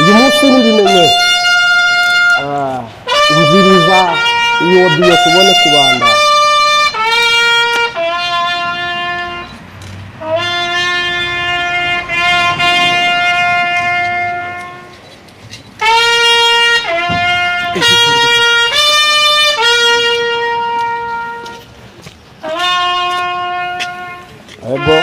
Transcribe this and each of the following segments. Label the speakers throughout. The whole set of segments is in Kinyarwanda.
Speaker 1: uyu munsi n'ibimenye umviriza iyo audio tubone kubanda ego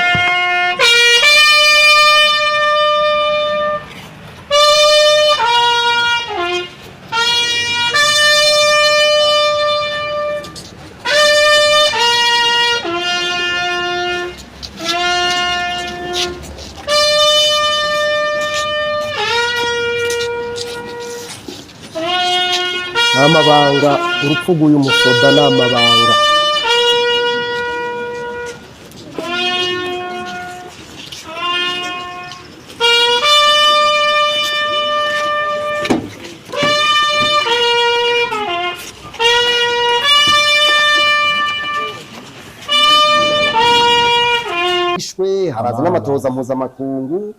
Speaker 1: amabanga urupfu rw'uyu musoda n'amabanga ishwe haraza n'amatoza mpuzamakungu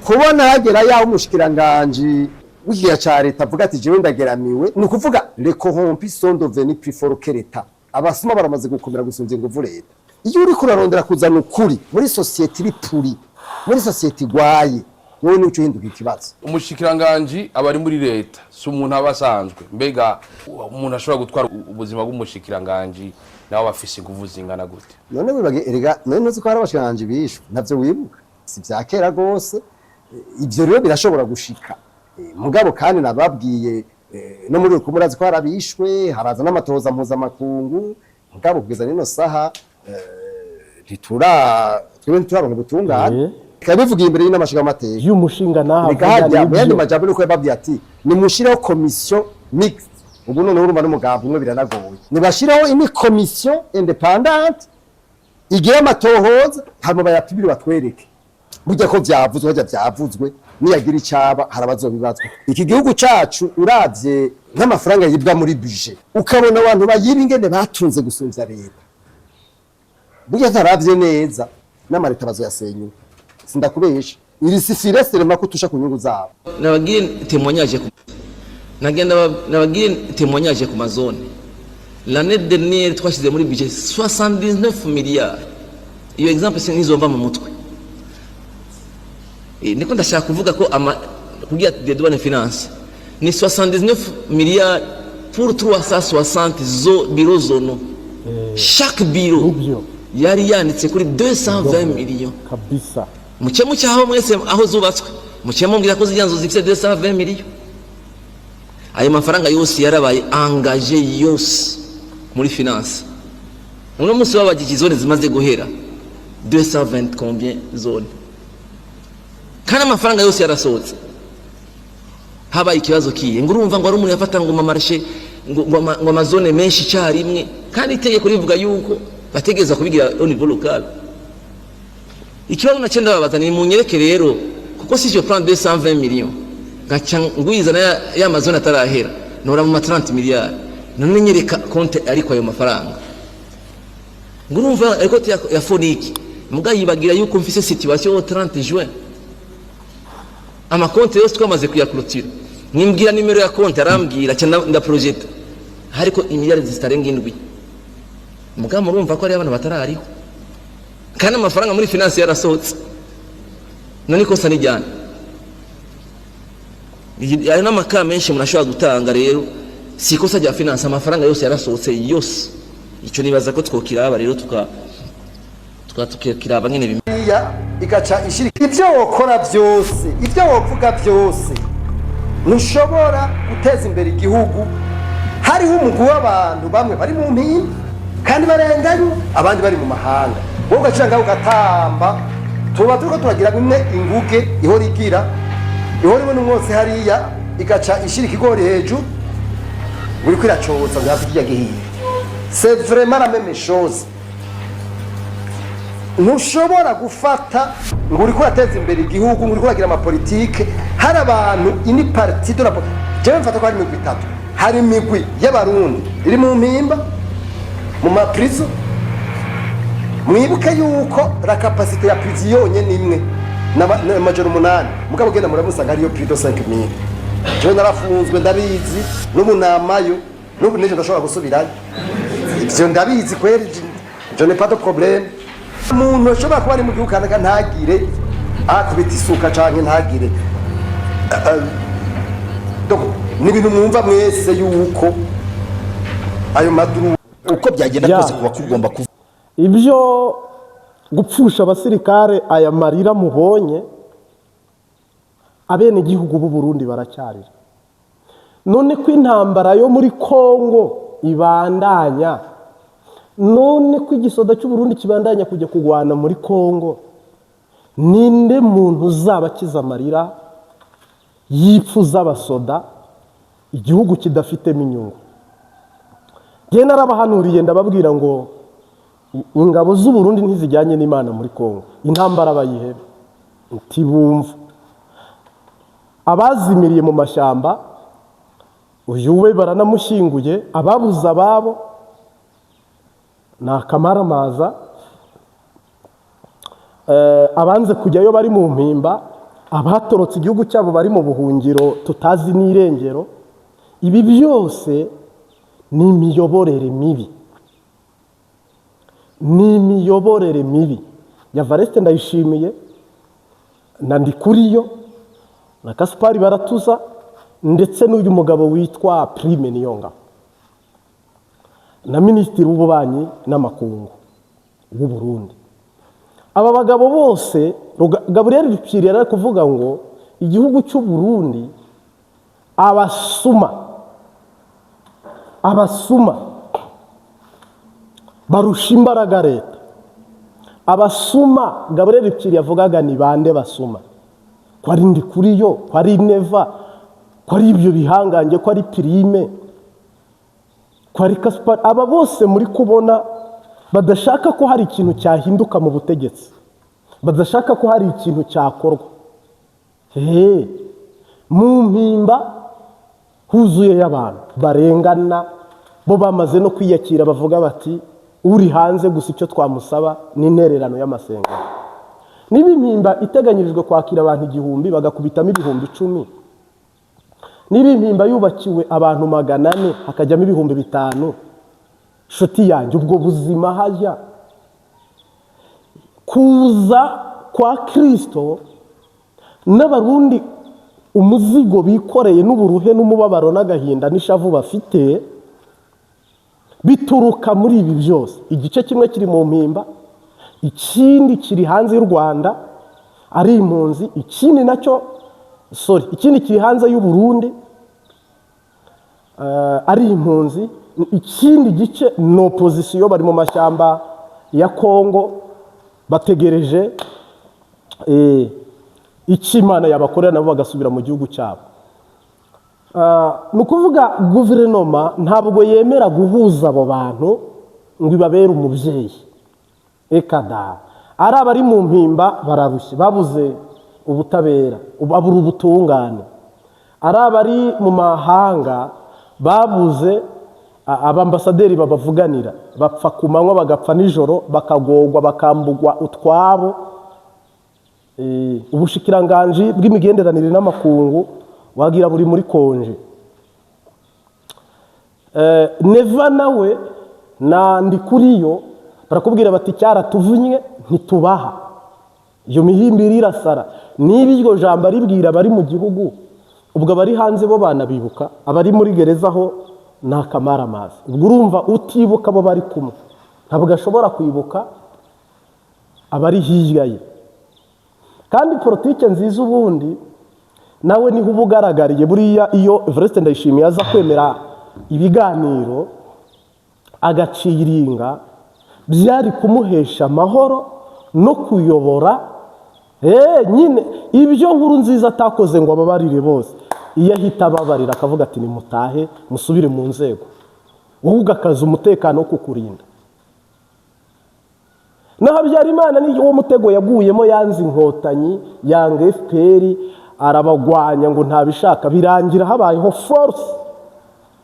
Speaker 1: kubona hagera yaho umushikiranganje w'igihe ca leta avuga ati jewe ndageramiwe ni ukuvuga le corrompus sont devenus plus forts que l'État abasuma baramaze gukomera gusumvya inguvu leta iyo uri kurarondera kuzana ukuri muri society iri puri muri society igwaye wowe n'uco hinduka ikibazo
Speaker 2: umushikiranganje abari muri leta si umuntu abasanzwe mbega umuntu ashobora gutwara ubuzima bw'umushikiranganje nawe bafise inguvu zingana gute
Speaker 1: none wibage erega none uzi ko hari abashikiranganje bishwe navyo wibuka si vya kera gose ibyo rero birashobora gushika mugabo kandi nababwiye no muri uko murazi ko harabishwe haraza n'amatoza mpuzamakungu mugabo kugeza nino saha turaronka ubutungane kabivugiye imbere y'inamashiga amateka
Speaker 3: y'umushinga naho
Speaker 1: yandi majambo nuko yababwiye ati nimushireho commission mixed ubu none urumva n'umugabo umwe biranagoye nibashireho ini commission independente igiye amatohoza hama bayapibiri batwereke burya ko byavuzwe niyagira icaba harabazobibazwa iki gihugu cacu uravye nk'amafaranga yibwa muri budget ukabona abantu bayiba ingene batunze gusumvya leta burya ntaravye neza n'amareta bazoyasenyura sindakubesha iri sifire serema kutusha ku nyungu zabo
Speaker 4: nabagiye témoignage ku mazone l'année dernière twashize muri budget 79 milliards iyo exemple sinizomva mu mutwe niko ndashaka kuvuga ko kugira des douanes finance ni 79 milliards pour 360 bureaux zonaux chaque bureau yari yanitse kuri 220 millions
Speaker 3: kabisa
Speaker 4: mucemo cyaho mwese aho zubatswe mucemo ngira ko zijyanzo zifite 220 millions ayo mafaranga yose yarabaye engagé yose muri finance uno munsi wabagije zone zimaze guhera 220 combien zone kana amafaranga yose yarasohotse habaye ikibazo kiye ngo urumva ngo ari umuntu yafata ngo mamarshe ngo amazone menshi cyarimwe kandi itegeko rivuga yuko bategeza kubigira au niveau local ikibazo nacenda babaza ni munyereke rero kuko si je prends 220 millions gacha ngwiza na ya mazone atarahera nora mu 30 miliyari none nyereka konte ariko ayo mafaranga ngo urumva ariko ya foniki mugayibagira yuko mfise situation au 30 juin amakonte yose twamaze kuyakurutira nimbwira nimero ya konte arambwira cyane nda project hariko imiliyari zitarenga 7 muga murumva ko ari abantu batarariho kandi amafaranga muri finance yarasohotse none ko sani jana ayo n'amaka menshi munashobora gutanga rero sikosa rya finance amafaranga yose yarasohotse yose icyo nibaza ko twokiraba rero tukiraba nyene
Speaker 1: bimiya igaca ishirika ibyo wokora byose ibyo wovuga byose ntushobora guteza imbere igihugu hariho umugwi w'abantu bamwe bari mu mpimbi kandi barenganye abandi bari mu mahanga wowe ugacanga ugatamba tuba turiko turagira bimwe inguge ihora igira ihora ibona umwotsi hariya igaca ishirika igori hejuru buri kwiracoza byafi kijya gihiye c'est vraiment la même chose ntushobora gufata ngo uri kurateza imbere igihugu ngo uri kuragira amapolitike hari abantu ini parti de la jewe mfata ko hari imigwi itatu hari imigwi y'abarundi iri mu mpimba mu maprizo mwibuke yuko la capacité ya prison yonyene imwe n'amajoro 8 mugabo genda muramusanga ariyo prix de 5000 je narafunzwe ndabizi n'umunamayo n'ubu neje ndashobora gusubirayo ivyo ndabizi kweri je n'ai pas de problème umuntu ashobora kuba ari mu gihugu kanaka ntagire akubita isuka canke ntagire donc ni bintu mwumva mwese yuko ayo maduru uko byagenda kose kuba kugomba kuva
Speaker 3: ibyo gupfusha abasirikare aya marira mubonye abene gihugu b'u Burundi baracyarira none ko intambara yo muri Kongo ibandanya none ko igisoda cy'u Burundi kibandanya kujya kugwana muri Kongo ninde muntu uzaba kiza amarira yipfuza abasoda igihugu kidafitemo inyungu je narabahanuriye ndababwira ngo ingabo z'u Burundi ntizijyanye n'Imana muri Kongo intambara bayihebe ntibumva abazimiriye mu mashamba uyuwe baranamushyinguye ababuze ababo nakamaramaza abanze kujyayo bari mu mpimba abatorotse igihugu cyabo bari mu buhungiro tutazi n'irengero ibi byose ni imiyoborere mibi ya Vareste Ndayishimiye na Ndikuriyo na Gaspard Baratuza ndetse n'uyu mugabo witwa Prime Niyonga na Minisitiri w'Ububanyi n'Amakungu w'u Burundi. Aba bagabo bose Gabriel Rupyiri yari kuvuga ngo igihugu cy'u Burundi abasuma barusha imbaraga leta. Abasuma Gabriel Rupyiri yavugaga ni bande basuma? Ko ari Ndikuriyo, ko ari Neva, ko ari ibyo bihangange, ko ari Prime, ko ari Gaspard. Aba bose muri kubona badashaka ko hari ikintu cyahinduka mu butegetsi, badashaka ko hari ikintu cyakorwa. Mu mpimba huzuye y'abantu barengana, bo bamaze no kwiyakira bavuga bati uri hanze gusa icyo twamusaba ni intererano y'amasenga. Niba impimba iteganyirijwe kwakira abantu 1000 bagakubitamo 10,000, niba impimba yubakiwe abantu 400 hakajyamo 5,000, shoti yanjye ubwo buzima hajya kuza kwa Kristo n'abarundi umuzigo bikoreye n'uburuhe n'umubabaro n'agahinda n'ishavu bafite bituruka muri ibi byose. Igice kimwe kiri mu mpimba, ikindi kiri hanze y'u Rwanda ari impunzi, ikindi kiri hanze y'u Burundi ari impunzi, ikindi gice no opposition bari mu mashyamba ya Kongo bategereje Imana yabakorera nabo bagasubira mu gihugu cyabo. Nukuvuga guverinoma ntabwo yemera guhuza abo bantu ngo ibabere umubyeyi. Ekada ari abari mu mpimba bararushye, babuze ubutabera, babura ubutungane. Ari abari mu mahanga babuze abambasaderi babavuganira, bapfa ku manywa bagapfa nijoro, bakagorwa bakambugwa utwabo. Ubushikiranganji bw'imigenderanire n'amakungu wagira buri muri konje. Neva nawe na Ndikuriyo barakubwira bati cyaratuvunnye ntitubaha, iyo mihimbiri irasara. Niba iryo jambo aribwira bari mu gihugu, ubwo bari hanze bo banabibuka, abari muri gereza ho nakamaramazi. Ubwo urumva utibuka bo bari kumwe ntabwo ashobora kwibuka abari hirya ye. Kandi politike nziza ubundi nawe niho ubugaragariye buriya iyo Evariste Ndayishimiye aza kwemera ibiganiro agaciringa, byari kumuhesha amahoro no kuyobora. Nyine ibyo nkuru nziza atakoze ngo ababarire bose, iyo ahita ababarira akavuga ati nimutahe musubire mu nzego, wowe ugakaza umutekano wo kukurinda. Na Habyarimana ni wo mutego yaguyemo, yanze inkotanyi, yanga FPR, arabagwanya ngo ntabishaka, birangira habayeho force.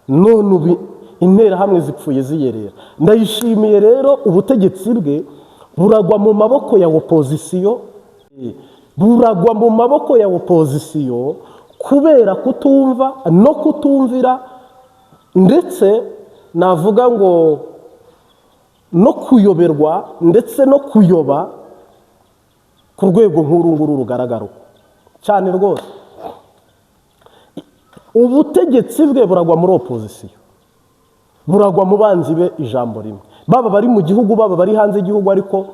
Speaker 3: None ubu intera hamwe zipfuye ziyerera. Ndayishimiye rero ubutegetsi bwe buragwa mu maboko ya opposition. buragwa mu maboko ya opozisiyo kubera kutumva no kutumvira, ndetse navuga ngo no kuyoberwa ndetse no kuyoba ku rwego nk'uru nguru rugaragara cyane rwose. Ubutegetsi bwe buragwa muri opozisiyo, buragwa mu banzi be ijambo rimwe, baba bari mu gihugu baba bari hanze y'igihugu, ariko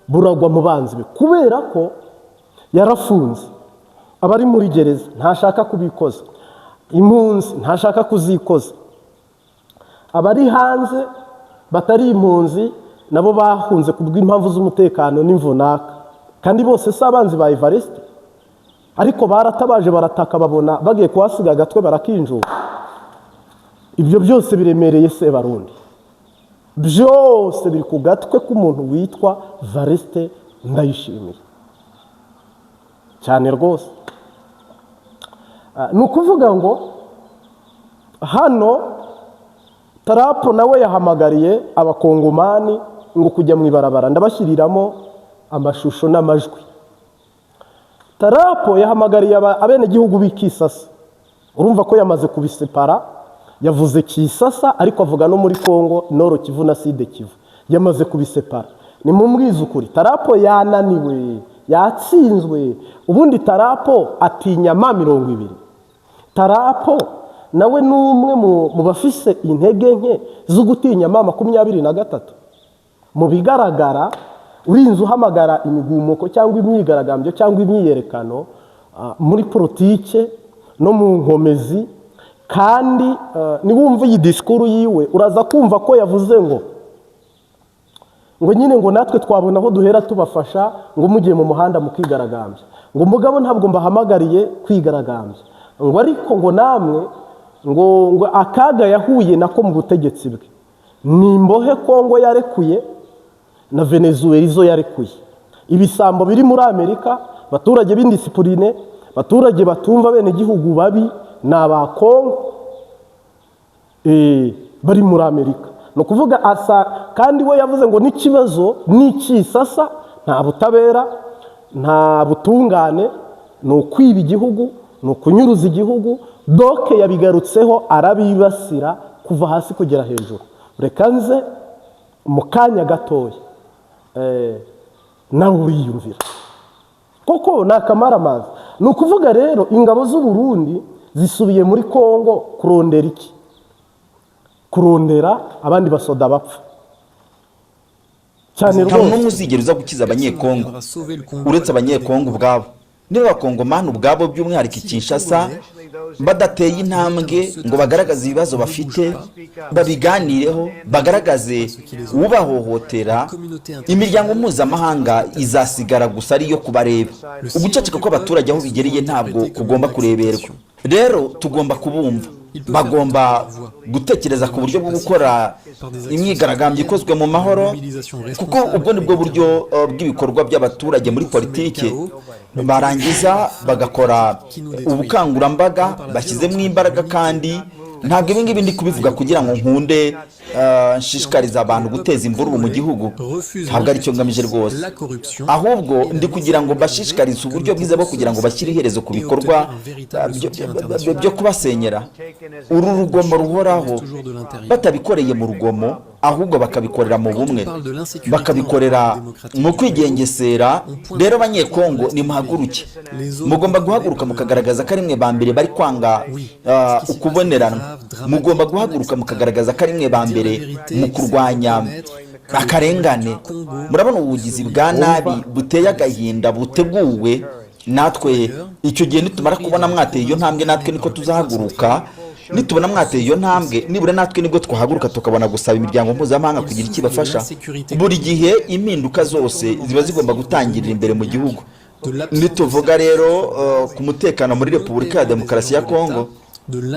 Speaker 3: buragwa mu banzi be kubera ko yarafunze abari muri gereza, ntashaka kubikoza, impunzi ntashaka kuzikoza, abari hanze batari impunzi nabo bahunze kubw'impamvu z'umutekano n'imvunaka, kandi bose si abanzi ba Evariste, ariko baratabaje barataka, babona bagiye kuhasiga agatwe barakinjura. Ibyo byose biremereye Sebarundi, byose biri ku gatwe k'umuntu witwa Evariste Ndayishimiye cyane rwose. Ni ukuvuga ngo hano Tarapo nawe yahamagariye abakongomani ngo kujya mu ibarabara, ndabashyiriramo amashusho n'amajwi. Tarapo yahamagariye abenegihugu b'Ikisasa, urumva ko yamaze kubisepara, yavuze Kisasa ariko avuga no muri Kongo Nord Kivu na Sud Kivu, yamaze kubisepara. Ni mu mbwizukuri Tarapo yananiwe, yatsinzwe. Ubundi Tarapo atinya ma 20. Tarapo nawe n'umwe mu bafise intege nke zo gutinya ma 23. Mu bigaragara urinze uhamagara imigumuko cyangwa imyigaragambyo cyangwa imyiyerekano muri politike no mu nkomezi, kandi niwumva iyi disikuru yiwe uraza kumva ko yavuze ngo nyine ngo natwe twabona aho duhera tubafasha, ngo mugiye mu muhanda mukigaragambya, ngo mugabo ntabwo mbahamagariye kwigaragambya, ngo ariko ngo namwe ngo akaga yahuye nako mu butegetsi bwe ni imbohe Kongo yarekuye na Venezuela izo yarekuye, ibisambo biri muri Amerika, abaturage b'indisipurine, abaturage batumva bene gihugu babi ni aba Kongo bari muri Amerika. No kuvuga asa, kandi we yavuze ngo n'ikibazo n'Ikisasa nta butabera nta butungane, ni ukwiba igihugu, ni ukunyuruza igihugu. Doke yabigarutseho arabibasira kuva hasi kugera hejuru. Reka nze mu kanya gatoya nawe uriyumvira koko nakamaramaza. Ni ukuvuga rero ingabo z'u Burundi zisubiye muri Kongo kurondera iki? Kurondera abandi basoda bapfa cyane rwose.
Speaker 5: Nta n'umwe uzigera uza gukiza abanyekongo uretse abanyekongo ubwabo. Niba abakongomani ubwabo by'umwihariko Kinshasa badateye intambwe ngo bagaragaze ibibazo bafite, babiganireho, bagaragaze ubahohotera, imiryango mpuzamahanga izasigara gusa ariyo kubareba. Uguceceka kw'abaturage aho bigereye ntabwo kugomba kureberwa. Rero tugomba kubumva, bagomba gutekereza ku buryo bwo gukora imyigaragambyo ikozwe mu mahoro, kuko ubwo nibwo buryo bw'ibikorwa by'abaturage muri politike. Barangiza bagakora ubukangurambaga bashyizemo imbaraga, kandi ntabwo ibi ngibi ndi kubivuga kugira ngo nkunde nshishikariza abantu guteza imvururu mu gihugu, ntabwo ari cyo ngamije rwose. Ahubwo ndi kugira ngo bashishikarize uburyo bwiza bwo kugira ngo bashyire iherezo ku bikorwa byo kubasenyera. Uru rugomo ruhoraho batabikoreye mu rugomo, ahubwo bakabikorera mu bumwe, bakabikorera mu kwigengesera. Rero abanyekongo nimuhaguruke, mugomba guhaguruka mukagaragaza ko ari mwe ba mbere bari kwanga ukubonerana, mugomba guhaguruka mukagaragaza ko ari mwe ba mbere mu kurwanya akarengane. Murabona ubugizi bwa nabi buteye agahinda buteguwe. Natwe icyo gihe nitumara kubona mwateye iyo ntambwe, natwe niko tuzahaguruka. Nitubona mwateye iyo ntambwe, nibura natwe nibwo twahaguruka tukabona gusaba imiryango mpuzamahanga kugira ikibafasha. Buri gihe impinduka zose ziba zigomba gutangirira imbere mu gihugu. Nituvuga rero ku mutekano muri Repubulika ya Demokarasi ya Kongo,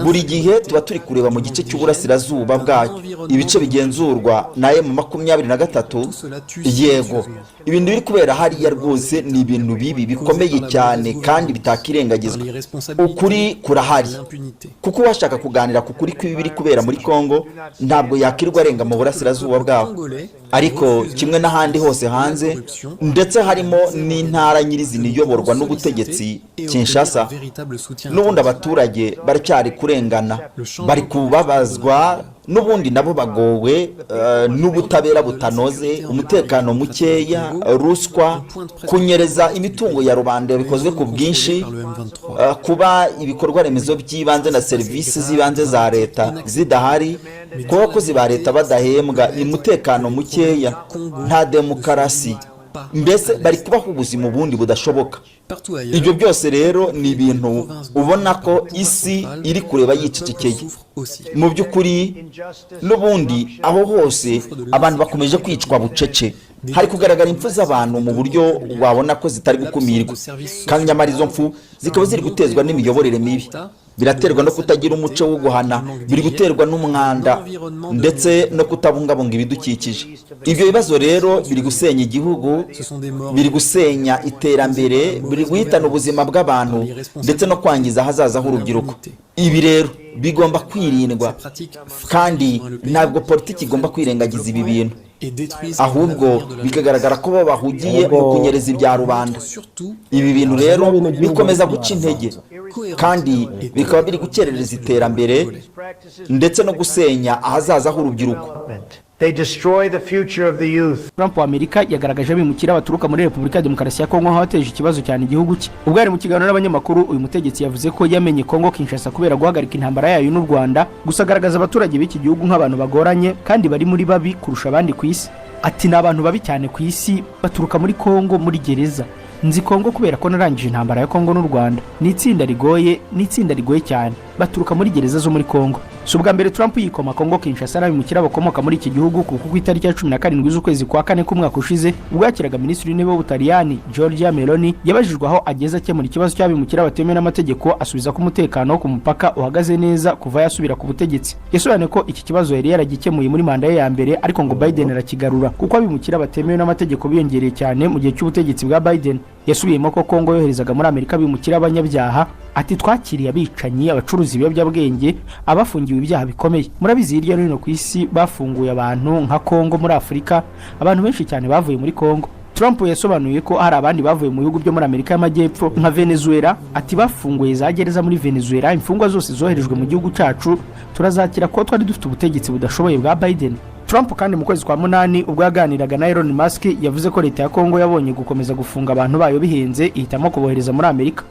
Speaker 5: buri gihe tuba turi kureba mu gice cy'uburasirazuba bwacyo, ibice bigenzurwa na M23. Yego, ibintu biri kubera hariya rwose ni ibintu bibi bikomeye cyane kandi bitakirengagizwa. Ukuri kurahari, kuko washaka kuganira ku kuri kw'ibi biri kubera muri Kongo ntabwo yakirwa arenga mu burasirazuba bwaho. ariko kimwe n'ahandi hose hanze ndetse harimo n'intara nyirizina iyoborwa n'ubutegetsi Kinshasa, n'ubundi abaturage baracyari kurengana, bari kubabazwa n'ubundi nabo bagowe n'ubutabera butanoze, umutekano mukeya, ruswa, kunyereza imitungo ya rubanda bikozwe ku bwinshi, kuba ibikorwa remezo by'ibanze na serivisi z'ibanze za leta zidahari, kuba abakozi ba leta badahembwa, umutekano mukeya, nta demokarasi, mbese bari kubaho ubuzima ubundi budashoboka. Ibyo byose rero ni ibintu ubona ko isi iri kureba yicecekeye. Mu by'ukuri n'ubundi aho hose abantu bakomeje kwicwa bucece, hari kugaragara impfu z'abantu mu buryo wabona ko zitari gukumirwa, kandi nyamara izo mpfu zikaba ziri gutezwa n'imiyoborere mibi, biraterwa no kutagira umuco wo guhana, biri guterwa n'umwanda ndetse no kutabungabunga ibidukikije. Ibyo bibazo rero biri gusenya igihugu, biri gusenya iterambere, biri guhitana ubuzima bw'abantu ndetse no kwangiza ahazaza h'urubyiruko. Ibi rero bigomba kwirindwa, kandi ntabwo politiki igomba kwirengagiza ibi bintu, ahubwo bikagaragara ko bahugiye mu kunyereza ibya rubanda. Ibi bintu rero bikomeza guca intege, kandi bikaba biri gukerereza iterambere ndetse no gusenya ahazaza h'urubyiruko.
Speaker 6: They destroy the future of the youth.
Speaker 7: Trump wa Amerika yagaragaje abimukira baturuka muri Repubulika ya Demokarasi ya Kongo hateje ikibazo cyane igihugu cye. Ubwo ari mu kiganiro n'abanyamakuru, uyu mutegetsi yavuze ko yamenye Kongo Kinshasa kubera guhagarika intambara yayo n'u Rwanda, gusa agaragaza abaturage b'iki gihugu nk'abantu bagoranye kandi bari muri babi kurusha abandi ku isi. Ati n'abantu babi cyane ku isi baturuka muri Kongo muri gereza. Nzi Kongo kubera ko narangije intambara ya Kongo n'u Rwanda. Ni itsinda rigoye cyane. Baturuka muri gereza zo muri Kongo. Subwa mbere Trump yikoma Kongo Kinshasa n'abimukira bakomoka muri iki gihugu kuko ku itariki ya 17 z'ukwezi kwa kane k'umwaka ushize, ubwo yakiraga Minisitiri w'Intebe w'Ubutaliyani Giorgia Meloni, yabajijwe aho ageze akemura ikibazo cy'abimukira batemewe n'amategeko, asubiza ko umutekano wo ku mupaka uhagaze neza kuva yasubira ku butegetsi. Yasobanuye ko iki kibazo yari yaragikemuye muri manda ye ya mbere, ariko ngo Biden arakigarura kuko abimukira batemewe n'amategeko biyongereye cyane mu gihe cy'ubutegetsi bwa Biden. Yasubiyemo ko Kongo yoherezaga muri Amerika abimukira abanyabyaha. Ati twakiriye abicanyi, abacuruzi ibiyobyabwenge, abafungiwe ibyaha bikomeye. Murabizi hirya no hino ku isi bafunguye abantu nka Kongo. Muri Afurika abantu benshi cyane bavuye muri Kongo. Trump yasobanuye ko hari abandi bavuye mu bihugu byo muri Amerika y'Amajyepfo nka Venezuela. Ati bafunguye za gereza muri Venezuela, imfungwa zose zoherejwe mu gihugu cyacu turazakira ko twari dufite ubutegetsi budashoboye bwa Biden. Trump kandi mu kwezi kwa munani ubwo yaganiraga na Elon Musk yavuze ko leta ya Kongo yabonye gukomeza gufunga abantu bayo bihenze, ihitamo kubohereza muri Amerika.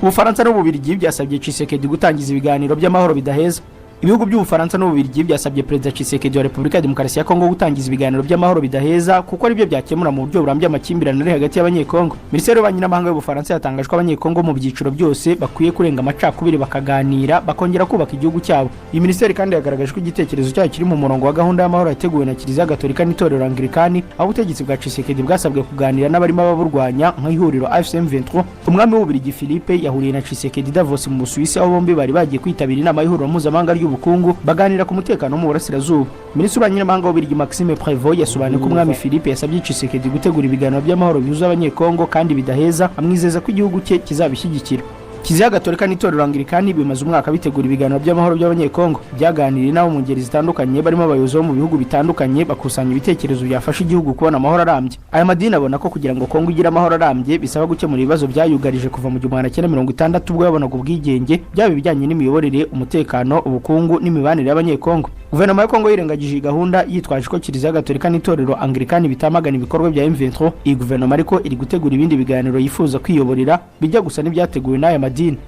Speaker 7: Ubufaransa n'Ububiligi byasabye Tshisekedi gutangiza ibiganiro by'amahoro bidaheza. Ibihugu by'Ubufaransa n'Ububiligi byasabye Perezida Tshisekedi wa Repubulika ya Demokarasi ya Kongo gutangiza ibiganiro by'amahoro bidaheza kuko ari byo byakemura mu buryo burambye amakimbirane ari hagati y'abanyekongo. Minisiteri y'Ububanyi n'Amahanga y'Ubufaransa yatangaje ko abanyekongo mu byiciro byose bakwiye kurenga amacakubiri bakaganira bakongera kubaka igihugu cyabo. Iyi minisiteri kandi yagaragaje ko igitekerezo cyayo kiri mu murongo wa gahunda y'amahoro yateguwe na Kiliziya Gatolika n'Itorero Anglikani, aho ubutegetsi bwa Tshisekedi bwasabwe kuganira n'abarimo ababurwanya nk'ihuriro AFCM 23. Umwami w'Ububiligi Philippe yahuriye na Tshisekedi Davos mu Busuwisi, aho bombi bari bagiye kwitabira inama y'ihuriro mpuzamahanga ry'ubukungu baganira ku mutekano mu burasirazuba. Minisitiri w'Ububanyi n'Amahanga w'Ububiligi Maxime Prévost yasobanuye ko umwami Philippe yasabye Tshisekedi gutegura ibiganiro by'amahoro bihuza abanyekongo kandi bidaheza, amwizeza ko igihugu cye kizabishyigikira. Kiliziya Gatolika n'Itorero Anglikani bimaze umwaka bitegura ibiganiro by'amahoro by'abanyekongo. Byaganiriye nabo mu ngeri zitandukanye barimo abayobozi bo mu bihugu bitandukanye bakusanya ibitekerezo byafasha igihugu kubona amahoro arambye. Aya madini abona ko kugira ngo Kongo igire amahoro arambye bisaba gukemura ibibazo byayugarije kuva mu 1960 ubwo yabonaga ubwigenge, byaba ibijyanye n'imiyoborere, umutekano, ubukungu n'imibanire y'abanyekongo. Guverinoma ya Kongo yirengagije gahunda yitwaje ko Kiliziya Gatolika n'Itorero Anglikani bitamagana ibikorwa bya M23. Iyi guverinoma ariko iri gutegura ibindi biganiro yifuza kwiyoborera bijya gusa n'ibyateguwe n'aya madini.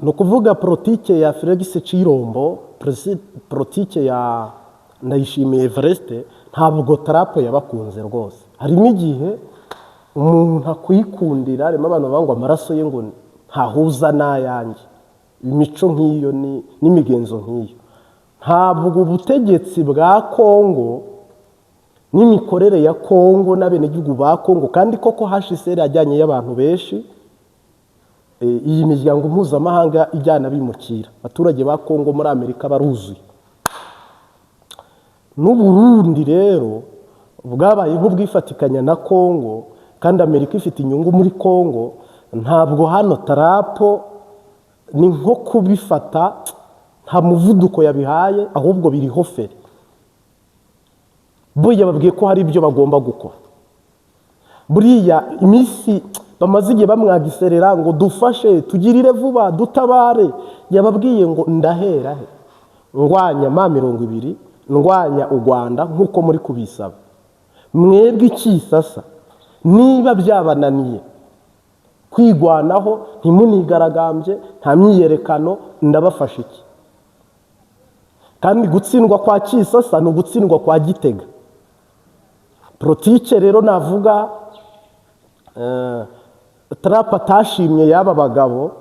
Speaker 3: No kuvuga politike ya Felix Chirombo, politike ya Ndayishimiye Evariste, ntabwo Trump yabakunze rwose. Hari n'igihe umuntu akwikundira, arimo abantu bangwa amaraso ye ngo ntahuza n'ayanjye. Imico nk'iyo n'imigenzo nk'iyo, ntabwo ubutegetsi bwa Kongo n'imikorere ya Kongo n'abenegihugu ba Kongo, kandi koko HCR ajyanye y'abantu benshi, iyi miryango mpuzamahanga ijyana bimukira abaturage ba Kongo muri Amerika baruzuye. n'Uburundi rero bwabaye nk'ubwifatikanya na Kongo kandi Amerika ifite inyungu muri Kongo, ntabwo hano tarapo ni nko kubifata nta muvuduko yabihaye, ahubwo biriho feri. Buriya babwiye ko hari ibyo bagomba gukora. Buriya iminsi bamaze igihe bamwagiserera ngo dufashe tugirire vuba dutabare, yababwiye ngo ndahera he ngwanya M20 ndwanya u Rwanda nk'uko muri kubisaba. Mwebwe ikisasa niba byabananiye kwigwanaho ntimunigaragambye nta myiyerekano, ndabafasha iki? Kandi gutsindwa kwa Kisasa no gutsindwa kwa Gitega. Politike rero navuga Trump atashimye y'aba bagabo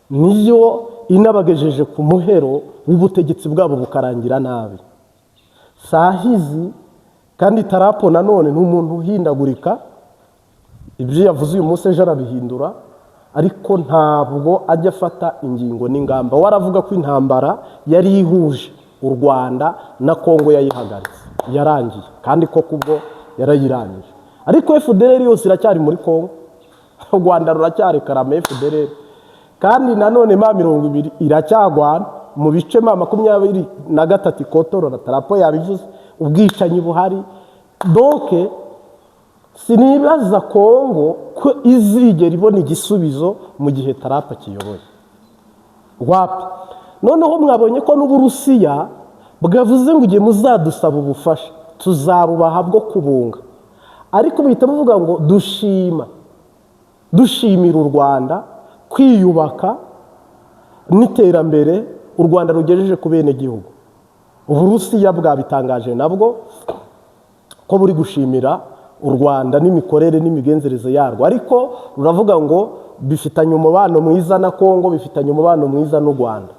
Speaker 3: niyo inabagejeje ku muhero w'ubutegetsi bwabo bukarangira nabi. Sahizi kandi Trump nanone n'umuntu uhindagurika, ibyo yavuze uyu munsi ejo arabihindura, ariko ntabwo ajya afata ingingo n'ingamba. Waravuga ko intambara yari ihuje u Rwanda na Kongo yayihagaritse yarangiye, kandi ko kubwo yarayirangije, ariko FDLR yose iracyari muri Kongo, u Rwanda ruracyari karame FDLR, kandi nanone M20 iracyagwana mu bice M23 Kotorora. Tarapo yabivuze ubwicanyi buhari. Donc sinibaza Kongo ko izigera ibona igisubizo mu gihe Tarapo kiyoboye. Wapi? Noneho mwabonye ko n'Uburusiya bwavuze ngo igihe muzadusaba ubufasha tuzabubaha bwo kubunga, ariko bihita bavuga ngo dushimira u Rwanda kwiyubaka n'iterambere u Rwanda rugejeje ku bene gihugu. Uburusiya bwabitangaje nabwo ko buri gushimira u Rwanda n'imikorere n'imigenzereze yarwo, ariko ruravuga ngo bifitanye umubano mwiza na Kongo, bifitanye umubano mwiza n'u Rwanda.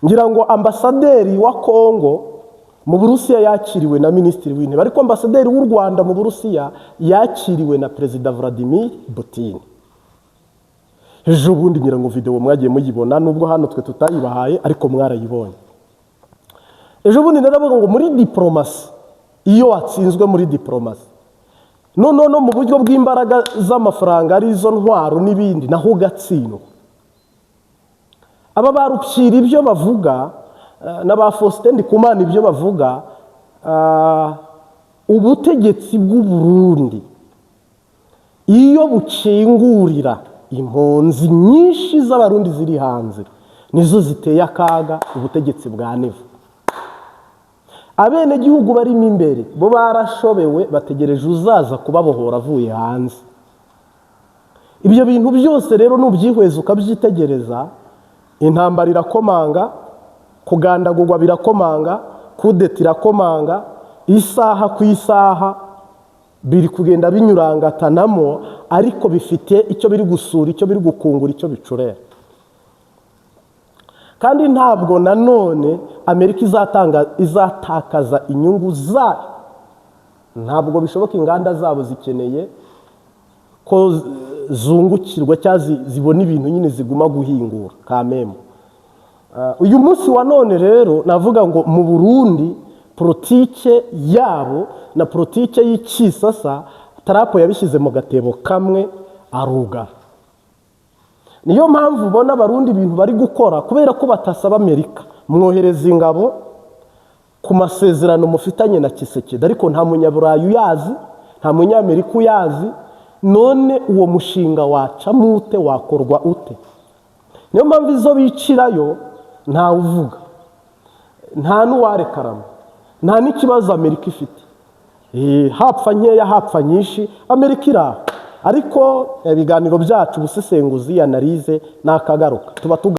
Speaker 3: Ngira ngo ambasaderi wa Kongo mu Burusiya yakiriwe na minisitiri w'intebe, ariko ambasaderi w'u Rwanda mu Burusiya yakiriwe na Perezida Vladimir Putin. Ejo bundi ngira ngo video mwagiye muyibona, nubwo hano twe tutayibahaye ariko mwarayibonye. Ejo bundi naravuga ngo muri diplomasi, iyo watsinzwe muri diplomasi no mu buryo bw'imbaraga z'amafaranga arizo ntwaro n'ibindi, naho gatsindwa. Aba barupyira ibyo bavuga n'aba Faustin Ndikumana ibyo bavuga, ubutegetsi bw'u Burundi iyo bucingurira impunzi nyinshi z'abarundi ziri hanze nizo ziteye akaga ubutegetsi bwa Neva. Abene gihugu barimo imbere bo barashobewe, bategereje uzaza kubabohora avuye hanze. Ibyo bintu byose rero nubyihweza ukabyitegereza, intambara irakomanga, kugandagurwa birakomanga, kudeta irakomanga, isaha ku isaha biri kugenda binyurangatanamo, ariko bifite icyo biri gusura, icyo biri gukungura, icyo bicurera. Kandi ntabwo nanone Amerika izatakaza inyungu zayo. Ntabwo bishoboka, inganda zabo zikeneye ko zungukirwa cyangwa zibona ibintu nyine ziguma guhingura kamemo. Uyu munsi wa none rero navuga ngo mu Burundi politike yabo na politike y'ikisasa Tarapo yabishyize mu gatebo kamwe arugara. Niyo mpamvu ubona Abarundi ibintu bari gukora, kubera ko batasaba Amerika mwohereza ingabo ku masezerano mufitanye na Kisekedi, ariko nta munyaburayi uyazi, nta munyamerika uyazi. None uwo mushinga wacamo ute, wakorwa ute? Niyo mpamvu izo bicirayo nta uvuga, nta n'uwarekarama, nta n'ikibazo Amerika ifite. Hapfa nkeya hapfa nyinshi, Amerika iraho. Ariko ibiganiro byacu ubusesenguzi, analize nakagaruka tuba